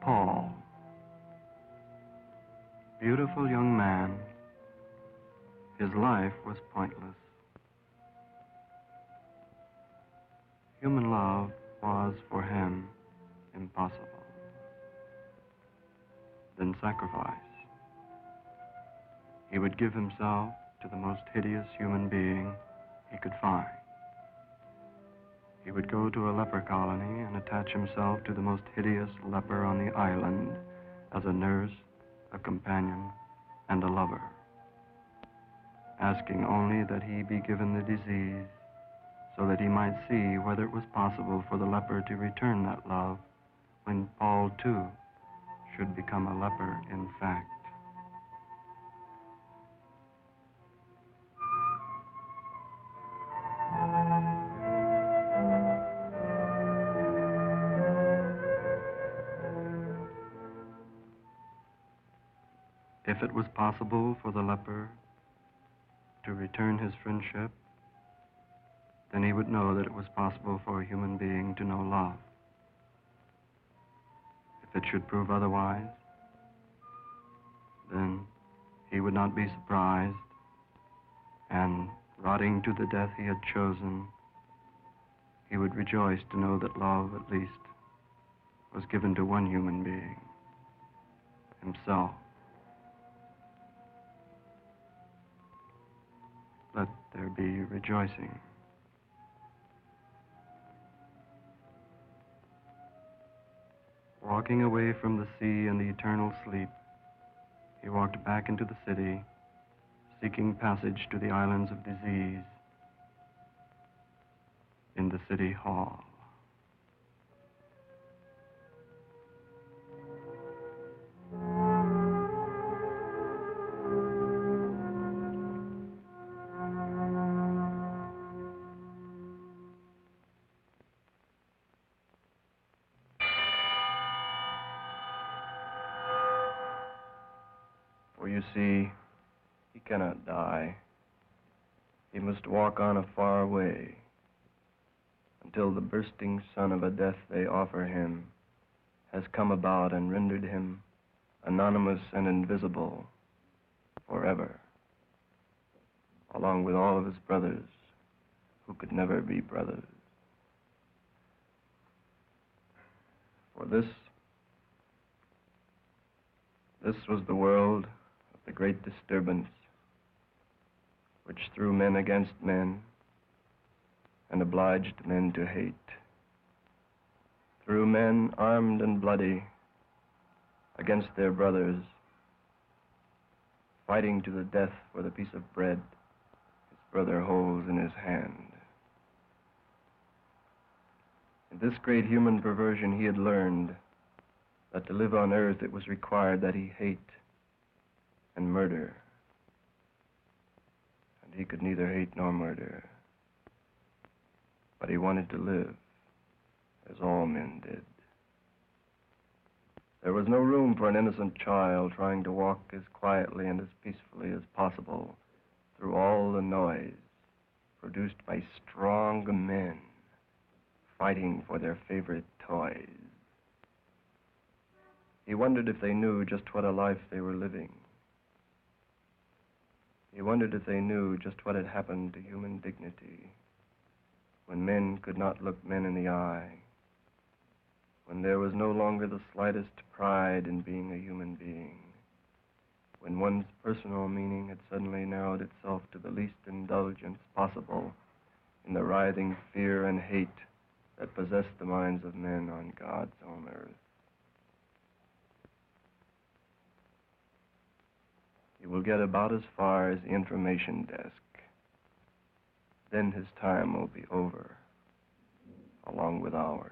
Paul. Beautiful young man. His life was pointless. Human love was for him impossible. Then sacrifice. He would give himself to the most hideous human being he could find. He would go to a leper colony and attach himself to the most hideous leper on the island as a nurse, a companion, and a lover, asking only that he be given the disease so that he might see whether it was possible for the leper to return that love when Paul, too, should become a leper in fact. If it was possible for the leper to return his friendship, then he would know that it was possible for a human being to know love. If it should prove otherwise, then he would not be surprised, and rotting to the death he had chosen, he would rejoice to know that love, at least, was given to one human being, himself. Let there be rejoicing. Walking away from the sea and the eternal sleep, he walked back into the city, seeking passage to the islands of disease in the city hall. For you see, he cannot die. He must walk on afar away until the bursting sun of a death they offer him has come about and rendered him anonymous and invisible forever, along with all of his brothers who could never be brothers. For this was the world of the great disturbance which threw men against men and obliged men to hate. Threw men armed and bloody against their brothers, fighting to the death for the piece of bread his brother holds in his hand. In this great human perversion, he had learned that to live on earth it was required that he hate and murder. And he could neither hate nor murder. But he wanted to live as all men did. There was no room for an innocent child trying to walk as quietly and as peacefully as possible through all the noise produced by strong men fighting for their favorite toys. He wondered if they knew just what a life they were living. He wondered if they knew just what had happened to human dignity when men could not look men in the eye, when there was no longer the slightest pride in being a human being, when one's personal meaning had suddenly narrowed itself to the least indulgence possible in the writhing fear and hate that possessed the minds of men on God's own earth. He will get about as far as the information desk. Then his time will be over, along with ours.